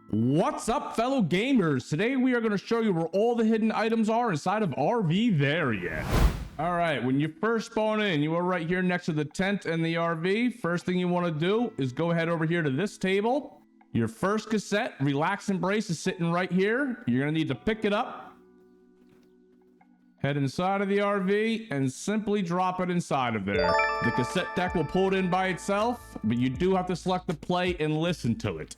What's up, fellow gamers? Today we are going to show you where all the hidden items are inside of RV There Yet. All right, when you first spawn in, you are right here next to the tent and the RV. First thing you want to do is go ahead over here to this table. Your first cassette, Relax Embrace, is sitting right here. You're going to need to pick it up, head inside of the RV, and simply drop it inside of there. The cassette deck will pull it in by itself, but you do have to select the play and listen to it.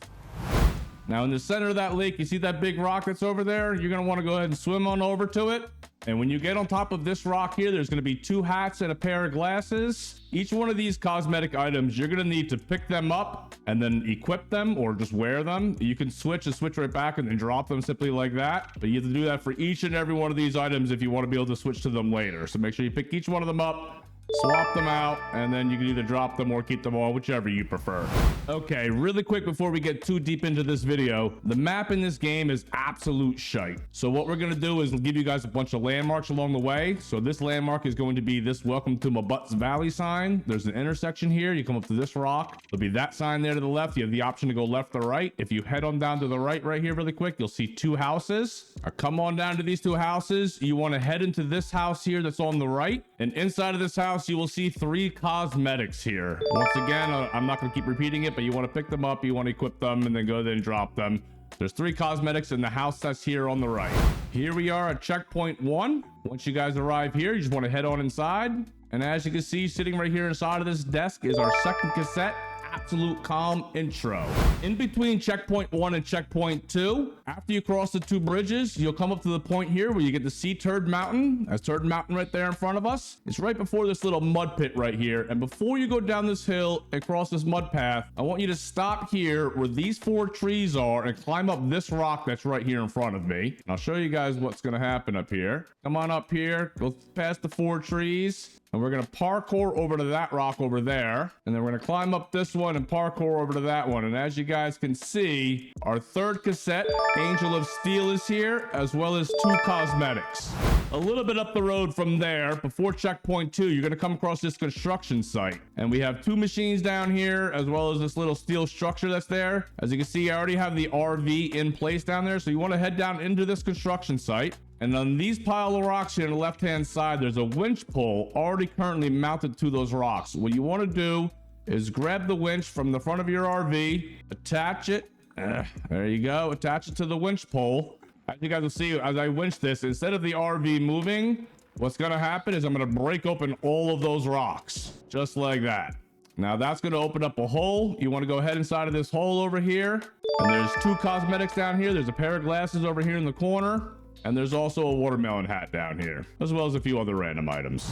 Now in the center of that lake, you see that big rock that's over there? You're going to want to go ahead and swim on over to it. And when you get on top of this rock here, there's going to be 2 hats and a pair of glasses. Each one of these cosmetic items, you're going to need to pick them up and then equip them or just wear them. You can switch and switch right back and then drop them simply like that. But you have to do that for each and every one of these items if you want to be able to switch to them later. So make sure you pick each one of them up, swap them out, and then you can either drop them or keep them on, whichever you prefer. Okay, really quick before we get too deep into this video, the map in this game is absolute shite. So what we're going to do is give you guys a bunch of landmarks along the way. So this landmark is going to be this Welcome to Mabutts Valley sign. There's an intersection here. You come up to this rock. There'll be that sign there to the left. You have the option to go left or right. If you head on down to the right here really quick, you'll see 2 houses. Come on down to these 2 houses. You want to head into this house here that's on the right. And inside of this house, you will see 3 cosmetics here. Once again, I'm not going to keep repeating it, but you want to pick them up, you want to equip them, and then go ahead and drop them. There's 3 cosmetics in the house that's here on the right. Here we are at checkpoint 1. Once you guys arrive here, you just want to head on inside. And as you can see, sitting right here inside of this desk is our second cassette, Absolute Calm Intro. In between checkpoint 1 and checkpoint 2, after you cross the 2 bridges, you'll come up to the point here where you get to see Turd Mountain. That's Turd Mountain right there in front of us. It's right before this little mud pit right here. And before you go down this hill and cross this mud path, I want you to stop here where these 4 trees are and climb up this rock that's right here in front of me. And I'll show you guys what's going to happen up here. Come on up here, go past the 4 trees. And we're going to parkour over to that rock over there. And then we're going to climb up this one and parkour over to that one. And as you guys can see, our 3rd cassette, Angel of Steel, is here, as well as 2 cosmetics. A little bit up the road from there, before checkpoint 2, you're going to come across this construction site. And we have 2 machines down here, as well as this little steel structure that's there. As you can see, I already have the RV in place down there. So you want to head down into this construction site. And on these pile of rocks here on the left-hand side, there's a winch pole already currently mounted to those rocks. What you want to do is grab the winch from the front of your RV, attach it. There you go. Attach it to the winch pole. As you guys will see, as I winch this, instead of the RV moving, what's going to happen is I'm going to break open all of those rocks, just like that. Now that's going to open up a hole. You want to go ahead inside of this hole over here. And there's 2 cosmetics down here. There's a pair of glasses over here in the corner. And there's also a watermelon hat down here, as well as a few other random items.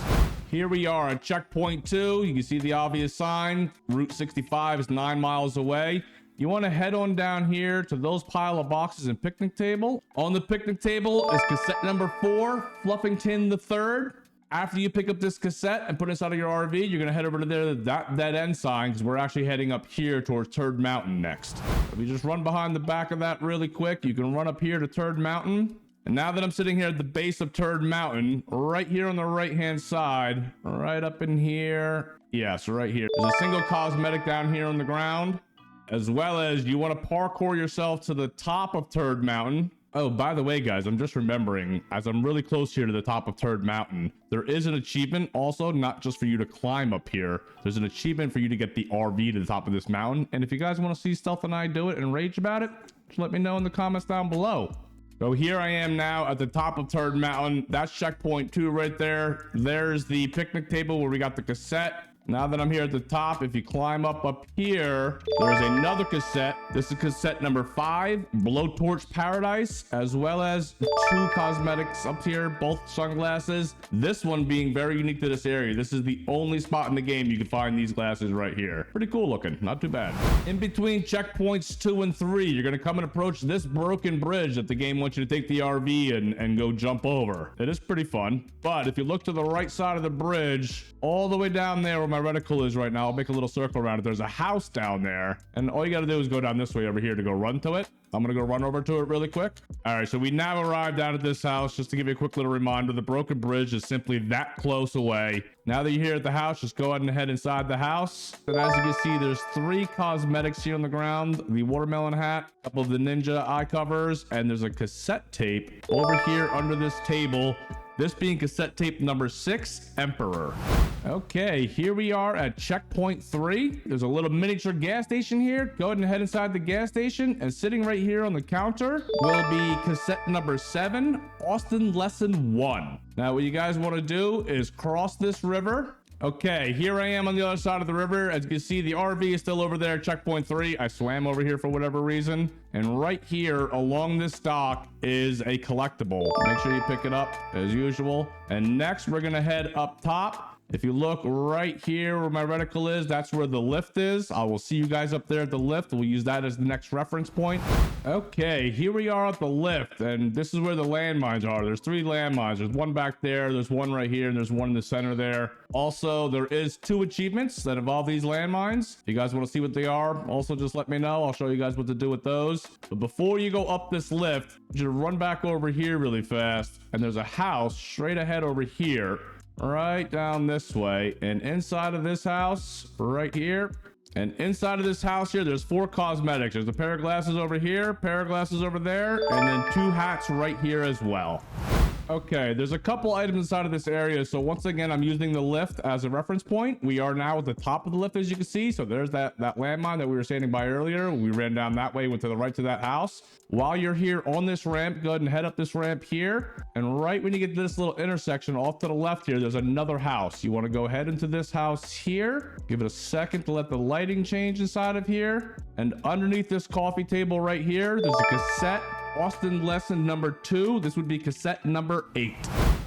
Here we are at checkpoint 2. You can see the obvious sign. Route 65 is 9 miles away. You want to head on down here to those pile of boxes and picnic table. On the picnic table is cassette number 4, Fluffington the Third. After you pick up this cassette and put it inside of your RV, you're going to head over to there, that dead end sign, because we're actually heading up here towards Turd Mountain next. If you just run behind the back of that really quick, you can run up here to Turd Mountain. And now that I'm sitting here at the base of Turd Mountain, right here on the right-hand side, right up in here. Yes, right here. There's a single cosmetic down here on the ground, as well as you want to parkour yourself to the top of Turd Mountain. Oh, by the way, guys, I'm just remembering, as I'm really close here to the top of Turd Mountain, there is an achievement also, not just for you to climb up here. There's an achievement for you to get the RV to the top of this mountain. And if you guys want to see Stealth and I do it and rage about it, just let me know in the comments down below. So here I am now at the top of Turd Mountain. That's checkpoint 2 right there. There's the picnic table where we got the cassette. Now that I'm here at the top, if you climb up here, there's another cassette. This is cassette number 5, Blowtorch Paradise, as well as 2 cosmetics up here, both sunglasses. This one being very unique to this area. This is the only spot in the game you can find these glasses right here. Pretty cool looking, not too bad. In between checkpoints 2 and 3, you're gonna come and approach this broken bridge that the game wants you to take the RV and go jump over. It is pretty fun, but if you look to the right side of the bridge, all the way down there where my my reticle is right now, I'll make a little circle around it. There's a house down there, and all you got to do is go down this way over here to go run to it. I'm gonna go run over to it really quick. All right, so we now arrived down at this house. Just to give you a quick little reminder, the broken bridge is simply that close away. Now that you're here at the house, just go ahead and head inside the house. And as you can see, there's 3 cosmetics here on the ground: the watermelon hat, a couple of the ninja eye covers, and there's a cassette tape over here under this table. This being cassette tape number 6, Emperor. Okay, here we are at checkpoint 3. There's a little miniature gas station here. Go ahead and head inside the gas station, and sitting right here on the counter will be cassette number 7, Austin Lesson 1. Now, what you guys want to do is cross this river. Okay, here I am on the other side of the river. As you can see, the RV is still over there, checkpoint 3. I swam over here for whatever reason. And right here along this dock is a collectible. Make sure you pick it up as usual. And next, we're gonna head up top. If you look right here where my reticle is, that's where the lift is. I will see you guys up there at the lift. We'll use that as the next reference point. Okay, here we are at the lift, and this is where the landmines are. There's 3 landmines. There's one back there, there's one right here, and there's one in the center there. Also, there is 2 achievements that involve these landmines. If you guys want to see what they are, also just let me know. I'll show you guys what to do with those. But before you go up this lift, just run back over here really fast, and there's a house straight ahead over here. Right down this way, and inside of this house right here, and inside of this house here, there's 4 cosmetics. There's a pair of glasses over here, pair of glasses over there, and then 2 hats right here as well. Okay, there's a couple items inside of this area. So once again, I'm using the lift as a reference point. We are now at the top of the lift, as you can see. So there's that landmine that we were standing by earlier. We ran down that way, went to the right to that house. While you're here on this ramp, go ahead and head up this ramp here. And right when you get to this little intersection off to the left here, there's another house. You want to go ahead into this house here. Give it a second to let the lighting change inside of here. And underneath this coffee table right here, there's a cassette. Austin Lesson number 2. This would be cassette number 8.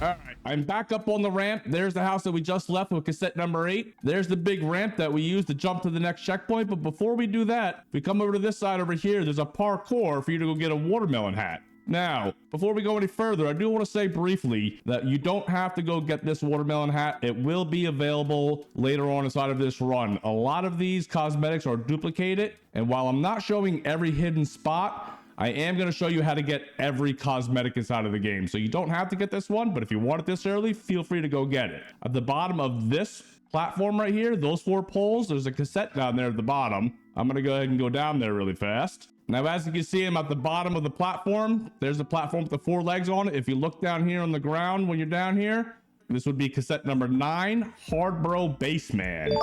All right, I'm back up on the ramp. There's the house that we just left with cassette number 8. There's the big ramp that we use to jump to the next checkpoint. But before we do that, we come over to this side over here. There's a parkour for you to go get a watermelon hat. Now, before we go any further, I do want to say briefly that you don't have to go get this watermelon hat. It will be available later on inside of this run. A lot of these cosmetics are duplicated, and while I'm not showing every hidden spot, I am going to show you how to get every cosmetic inside of the game. So you don't have to get this one, but if you want it this early, feel free to go get it. At the bottom of this platform right here, those 4 poles, there's a cassette down there at the bottom. I'm going to go ahead and go down there really fast. Now, as you can see, I'm at the bottom of the platform. There's the platform with the 4 legs on it. If you look down here on the ground when you're down here, this would be cassette number 9, Hard Bro Bassman.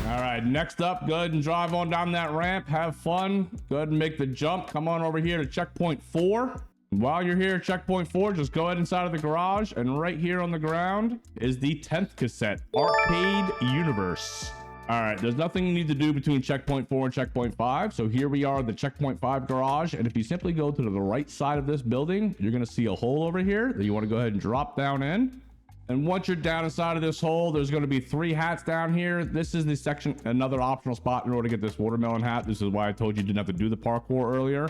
All right, next up, go ahead and drive on down that ramp. Have fun. Go ahead and make the jump. Come on over here to checkpoint 4. While you're here at checkpoint 4, just go ahead inside of the garage. And right here on the ground is the 10th cassette, Arcade Universe. All right, there's nothing you need to do between checkpoint 4 and checkpoint 5. So here we are at the checkpoint 5 garage. And if you simply go to the right side of this building, you're going to see a hole over here that you want to go ahead and drop down in. And once you're down inside of this hole, there's going to be 3 hats down here. This is the section, another optional spot in order to get this watermelon hat. This is why I told you didn't have to do the parkour earlier.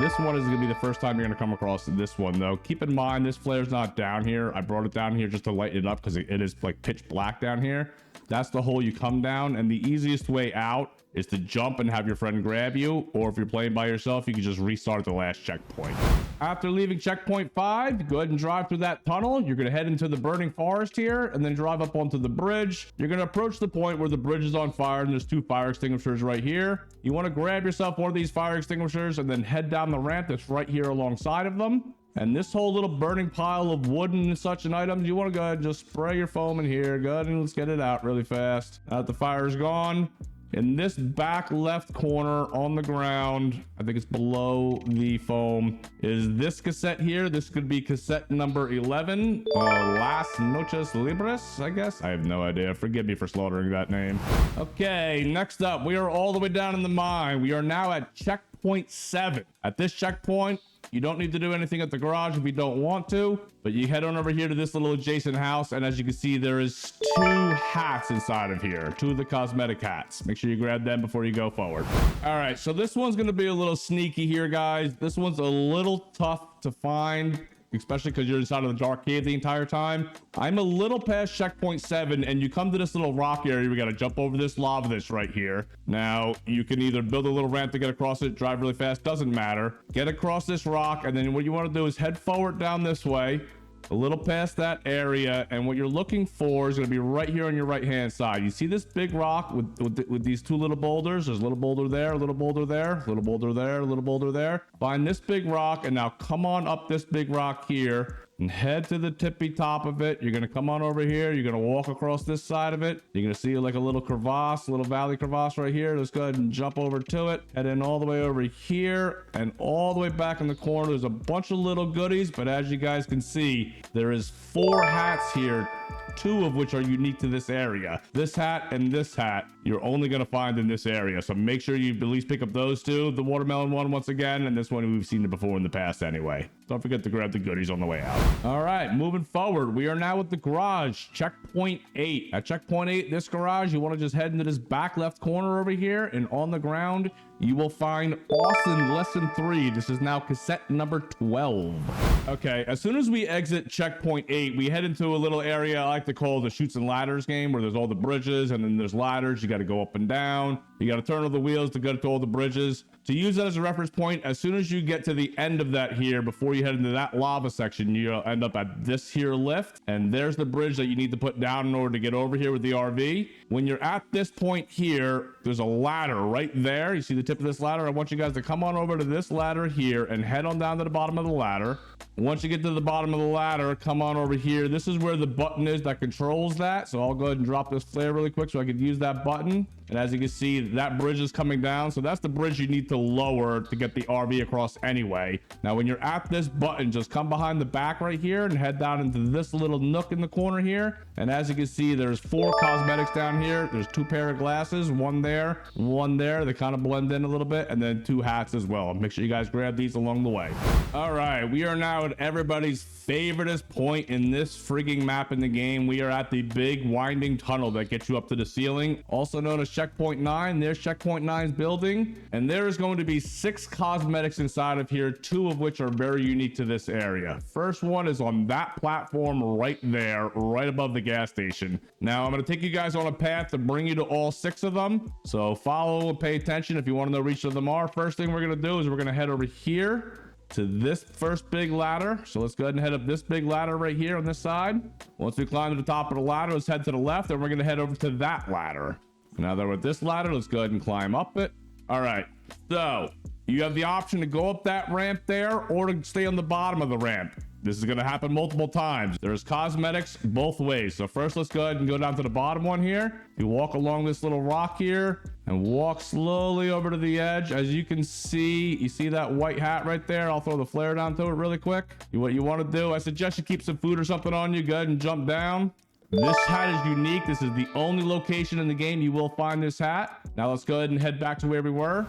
This one is going to be the first time you're going to come across this one, though. Keep in mind, this flare's not down here. I brought it down here just to lighten it up because it is like pitch black down here. That's the hole you come down, and the easiest way out is to jump and have your friend grab you, or if you're playing by yourself, you can just restart at the last checkpoint. After leaving checkpoint 5, go ahead and drive through that tunnel. You're going to head into the burning forest here, and then drive up onto the bridge. You're going to approach the point where the bridge is on fire, and there's 2 fire extinguishers right here. You want to grab yourself one of these fire extinguishers and then head down the ramp that's right here alongside of them. And this whole little burning pile of wood and such and items, you want to go ahead and just spray your foam in here. Go ahead and let's get it out really fast. Now that the fire is gone, in this back left corner on the ground, I think it's below the foam, is this cassette here. This could be cassette number 11, Las Noches Libres, I guess. I have no idea. Forgive me for slaughtering that name. Okay, next up, we are all the way down in the mine. We are now at checkpoint 7. At this checkpoint, you don't need to do anything at the garage if you don't want to, but you head on over here to this little adjacent house, and as you can see, there is 2 hats inside of here, 2 of the cosmetic hats. Make sure you grab them before you go forward. All right, so this one's going to be a little sneaky here, guys. This one's a little tough to find. especially because you're inside of the dark cave the entire time. I'm a little past checkpoint 7, and you come to this little rock area. We got to jump over this lava that's right here. Now, you can either build a little ramp to get across it, drive really fast, doesn't matter. Get across this rock, and then what you want to do is head forward down this way, a little past that area, and what you're looking for is going to be right here on your right hand side. You see this big rock with these two little boulders? There's a little boulder there, a little boulder there, a little boulder there, a little boulder there. Find this big rock, and now come on up this big rock here and head to the tippy top of it. You're going to come on over here. You're going to walk across this side of it. You're going to see like a little crevasse, a little valley crevasse right here. Let's go ahead and jump over to it. Head in all the way over here and all the way back in the corner. There's a bunch of little goodies, but as you guys can see, there is 4 hats here, 2 of which are unique to this area. This hat and this hat you're only going to find in this area, so make sure you at least pick up those 2. The watermelon one once again, and this one we've seen it before in the past anyway. Don't forget to grab the goodies on the way out. All right, moving forward, we are now at the garage, checkpoint 8. At checkpoint 8, this garage, you want to just head into this back left corner over here, and on the ground you will find Awesome Lesson 3. This is now cassette number 12. Okay, as soon as we exit checkpoint 8, we head into a little area I like to call the Chutes and Ladders game, where there's all the bridges and then there's ladders. You got to go up and down. You got to turn all the wheels to get to all the bridges. To use that as a reference point, as soon as you get to the end of that here, before you head into that lava section, you'll end up at this here lift, and there's the bridge that you need to put down in order to get over here with the RV. When you're at this point here, there's a ladder right there. You see the tip of this ladder? I want you guys to come on over to this ladder here and head on down to the bottom of the ladder. Once you get to the bottom of the ladder, come on over here. This is where the button is that controls that. So I'll go ahead and drop this flare really quick so I could use that button. And as you can see, that bridge is coming down. So that's the bridge you need to lower to get the RV across anyway. Now, when you're at this button, just come behind the back right here and head down into this little nook in the corner here. And as you can see, there's 4 cosmetics down here. There's 2 pair of glasses, one there, one there. They kind of blend in a little bit, and then 2 hats as well. Make sure you guys grab these along the way. All right, we are now at everybody's favoriteest point in this frigging map in the game. We are at the big winding tunnel that gets you up to the ceiling, also known as checkpoint 9. There's checkpoint 9's building, and there is going to be 6 cosmetics inside of here, 2 of which are very unique to this area. First one is on that platform right there, right above the gas station. Now I'm going to take you guys on a path to bring you to all 6 of them, so follow and pay attention if you want to know which of them are. First thing we're going to do is we're going to head over here to this first big ladder. So let's go ahead and head up this big ladder right here on this side. Once we climb to the top of the ladder, let's head to the left, and we're going to head over to that ladder. Now that we're at this ladder, let's go ahead and climb up it. All right, so you have the option to go up that ramp there or to stay on the bottom of the ramp. This is going to happen multiple times. There's cosmetics both ways. So first, let's go ahead and go down to the bottom one here. You walk along this little rock here and walk slowly over to the edge. As you can see, you see that white hat right there? I'll throw the flare down to it really quick. What you want to do, I suggest you keep some food or something on you. Go ahead and jump down. This hat is unique. This is the only location in the game you will find this hat. Now let's go ahead and head back to where we were.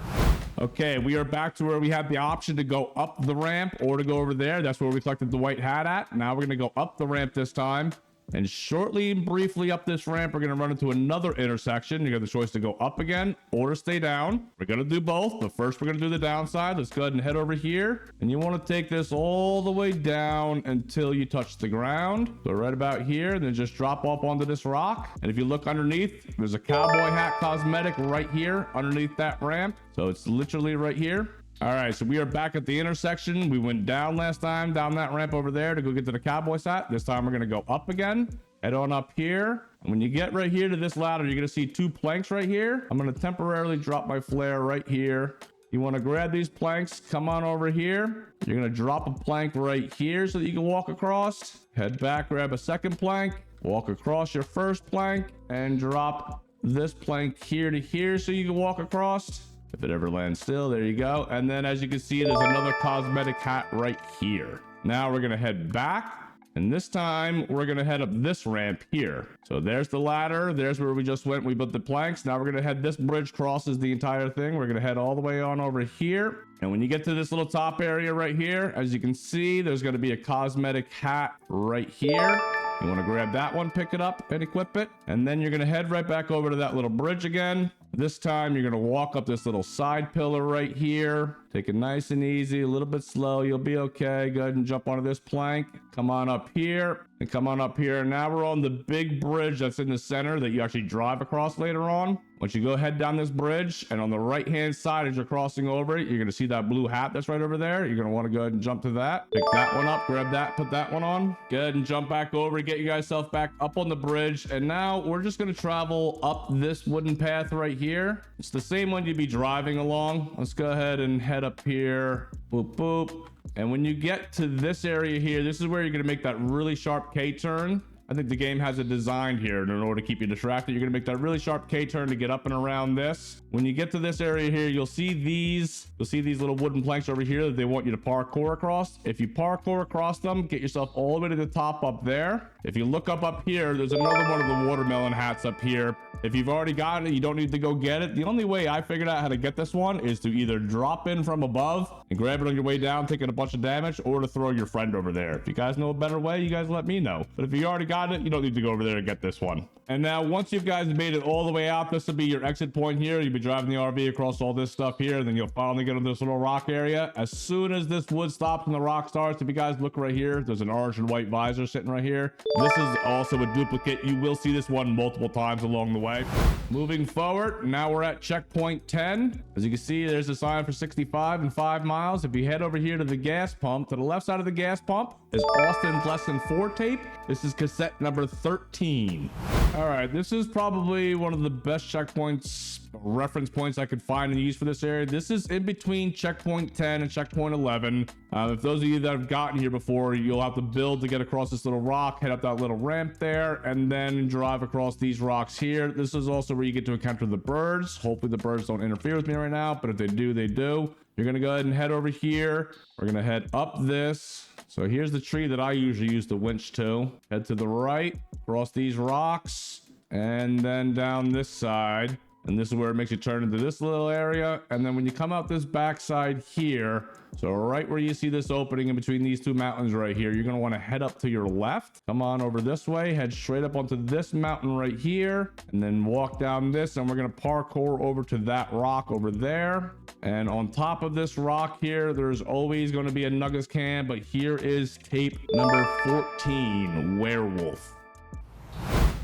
Okay, we are back to where we had the option to go up the ramp or to go over there. That's where we collected the white hat at. Now we're going to go up the ramp this time. And shortly and briefly up this ramp, we're going to run into another intersection. You got the choice to go up again or to stay down. We're going to do both, but first we're going to do the downside. Let's go ahead and head over here. And you want to take this all the way down until you touch the ground. So right about here, and then just drop off onto this rock. And if you look underneath, there's a cowboy hat cosmetic right here underneath that ramp. So it's literally right here. All right, so we are back at the intersection. We went down last time, down that ramp over there to go get to the cowboy's hat. This time we're going to go up again. Head on up here. And when you get right here to this ladder, you're going to see 2 planks right here. I'm going to temporarily drop my flare right here. You want to grab these planks, come on over here. You're going to drop a plank right here so that you can walk across. Head back, grab a second plank, walk across your first plank, and drop this plank here to here so you can walk across. If it ever lands still, there you go. And then as you can see, there's another cosmetic hat right here. Now we're going to head back. And this time we're going to head up this ramp here. So there's the ladder. There's where we just went. We put the planks. Now we're going to head, this bridge crosses the entire thing. We're going to head all the way on over here. And when you get to this little top area right here, as you can see, there's going to be a cosmetic hat right here. You want to grab that one, pick it up and equip it. And then you're going to head right back over to that little bridge again. This time you're going to walk up this little side pillar right here. Take it nice and easy, a little bit slow. You'll be okay. Go ahead and jump onto this plank. Come on up here and come on up here. Now we're on the big bridge that's in the center that you actually drive across later on. Once you go head down this bridge, and on the right hand side as you're crossing over it, you're going to see that blue hat that's right over there. You're going to want to go ahead and jump to that. Pick that one up, grab that, put that one on. Go ahead and jump back over, get you guys self back up on the bridge. And now we're just going to travel up this wooden path right here. It's the same one you'd be driving along. Let's go ahead and head up here. Boop, boop. And when you get to this area here, this is where you're going to make that really sharp K-turn. I think the game has it designed here in order to keep you distracted. You're going to make that really sharp K-turn to get up and around this. When you get to this area here, you'll see these little wooden planks over here that they want you to parkour across. If you parkour across them, get yourself all the way to the top up there. If you look up here, there's another one of the watermelon hats up here. If you've already gotten it, you don't need to go get it. The only way I figured out how to get this one is to either drop in from above and grab it on your way down, taking a bunch of damage, or to throw your friend over there. If you guys know a better way, you guys let me know. But if you already got it, you don't need to go over there and get this one. And now once you guys made it all the way out, this will be your exit point here. You'll be driving the RV across all this stuff here, and then you'll finally get on this little rock area. As soon as this wood stops and the rock starts, if you guys look right here, there's an orange and white visor sitting right here. This is also a duplicate. You will see this one multiple times along the way. Moving forward, now we're at checkpoint 10. As you can see, there's a sign for 65 and 5 miles. If you head over here to the gas pump, to the left side of the gas pump is Austin's Lesson 4 tape. This is cassette number 13. All right, this is probably one of the best checkpoints, reference points I could find and use for this area. This is in between checkpoint 10 and checkpoint 11. If those of you that have gotten here before, you'll have to build to get across this little rock, head up that little ramp there, and then drive across these rocks here. This is also where you get to encounter the birds. Hopefully the birds don't interfere with me right now, but if they do, they do. You're gonna go ahead and head over here. We're gonna head up this. So here's the tree that I usually use the winch to. Head to the right, cross these rocks, and then down this side. And this is where it makes you turn into this little area. And then when you come out this backside here, so right where you see this opening in between these two mountains right here, you're going to want to head up to your left. Come on over this way, head straight up onto this mountain right here, and then walk down this, and we're going to parkour over to that rock over there. And on top of this rock here, there's always going to be a Nuggets can, but here is tape number 14, Werewolf.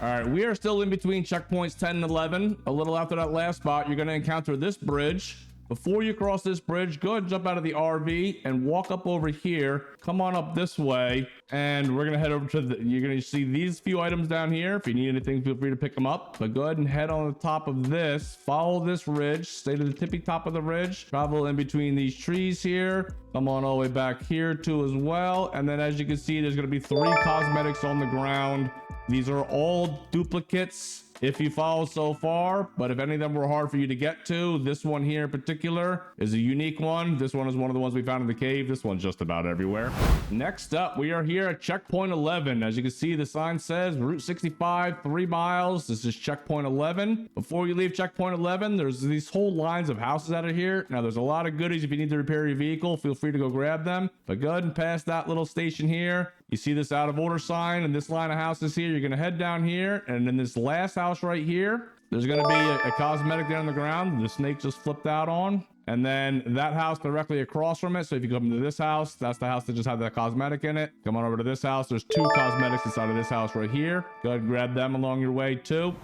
All right, we are still in between checkpoints 10 and 11. A little after that last spot, you're going to encounter this bridge. Before you cross this bridge, go ahead and jump out of the RV and walk up over here. Come on up this way, and we're going to head over to you're going to see these few items down here. If you need anything, feel free to pick them up. But go ahead and head on the top of this. Follow this ridge. Stay to the tippy top of the ridge. Travel in between these trees here. Come on all the way back here too as well. And then as you can see, there's going to be 3 cosmetics on the ground. These are all duplicates if you follow so far, but if any of them were hard for you to get to, this one here in particular is a unique one. This one is one of the ones we found in the cave. This one's just about everywhere. Next up, we are here at checkpoint 11. As you can see, the sign says Route 65, 3 miles. This is checkpoint 11. Before you leave checkpoint 11, there's these whole lines of houses out of here. Now, there's a lot of goodies. If you need to repair your vehicle, feel free to go grab them. But go ahead and pass that little station here. You see this out of order sign and this line of houses here. You're going to head down here, and in this last house right here, there's going to be a cosmetic there on the ground the snake just flipped out on. And then that house directly across from it. So if you come to this house, that's the house that just had that cosmetic in it. Come on over to this house. There's 2 cosmetics inside of this house right here. Go ahead and grab them along your way too.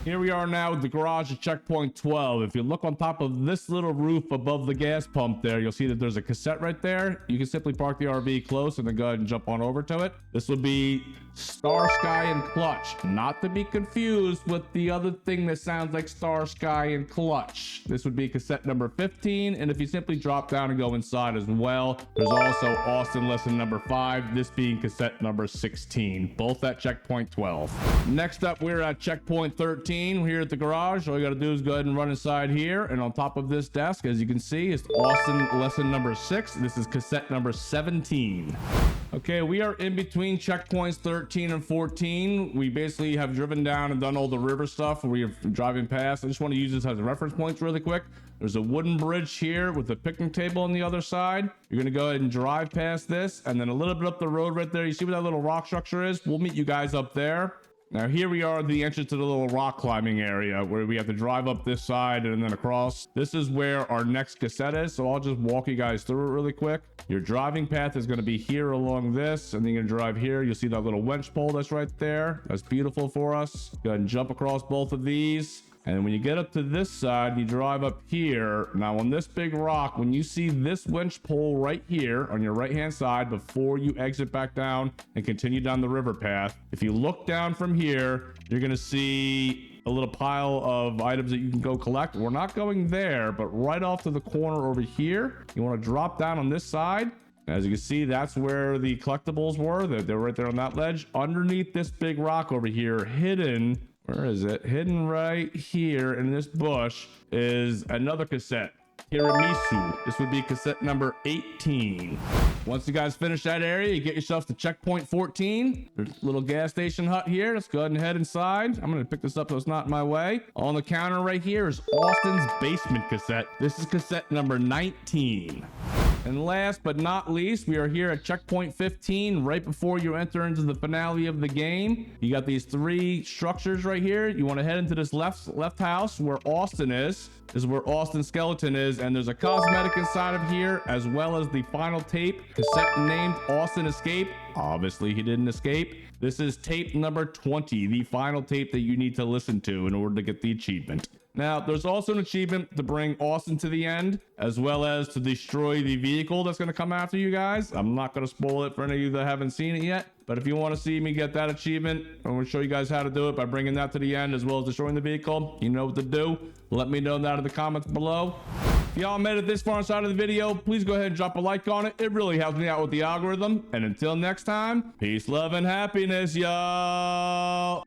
Here we are now at the garage at checkpoint 12. If you look on top of this little roof above the gas pump there, you'll see that there's a cassette right there. You can simply park the RV close and then go ahead and jump on over to it. This will be Star Sky and Clutch, not to be confused with the other thing that sounds like Star Sky and Clutch. This would be cassette number 15, and if you simply drop down and go inside as well, there's also Austin Lesson number 5, this being cassette number 16, both at checkpoint 12. Next up, we're at checkpoint 13. We're here at the garage. All you got to do is go ahead and run inside here, and on top of this desk, as you can see, is Austin Lesson number 6. This is cassette number 17. Okay, we are in between checkpoints 13 and 14. We basically have driven down and done all the river stuff. We are driving past. I just want to use this as a reference points really quick. There's a wooden bridge here with a picnic table on the other side. You're going to go ahead and drive past this, and then a little bit up the road right there. You see where that little rock structure is? We'll meet you guys up there. Now here we are at the entrance to the little rock climbing area where we have to drive up this side and then across. This is where our next cassette is, so I'll just walk you guys through it really quick. Your driving path is going to be here along this, and then you're going to drive here. You'll see that little winch pole that's right there. That's beautiful for us. Go ahead and jump across both of these. And when you get up to this side, you drive up here. Now on this big rock, when you see this winch pole right here on your right-hand side before you exit back down and continue down the river path, if you look down from here, you're going to see a little pile of items that you can go collect. We're not going there, but right off to the corner over here, you want to drop down on this side. As you can see, that's where the collectibles were. They're right there on that ledge. Underneath this big rock over here, hidden... Where is it? Hidden right here in this bush is another cassette. Tiramisu. This would be cassette number 18. Once you guys finish that area, you get yourself to checkpoint 14. There's a little gas station hut here. Let's go ahead and head inside. I'm going to pick this up so it's not in my way. On the counter right here is Austin's basement cassette. This is cassette number 19. And last but not least, we are here at checkpoint 15, right before you enter into the finale of the game. You got these 3 structures right here. You want to head into this left house where Austin is. This is where Austin's skeleton is, and there's a cosmetic inside of here, as well as the final tape, cassette named Austin Escape. Obviously, he didn't escape. This is tape number 20, the final tape that you need to listen to in order to get the achievement. Now, there's also an achievement to bring Austin to the end, as well as to destroy the vehicle that's going to come after you guys. I'm not going to spoil it for any of you that haven't seen it yet, but if you want to see me get that achievement, I'm going to show you guys how to do it by bringing that to the end, as well as destroying the vehicle. You know what to do. Let me know that in the comments below. If y'all made it this far inside of the video, please go ahead and drop a like on it. It really helps me out with the algorithm. And until next time, peace, love, and happiness, y'all.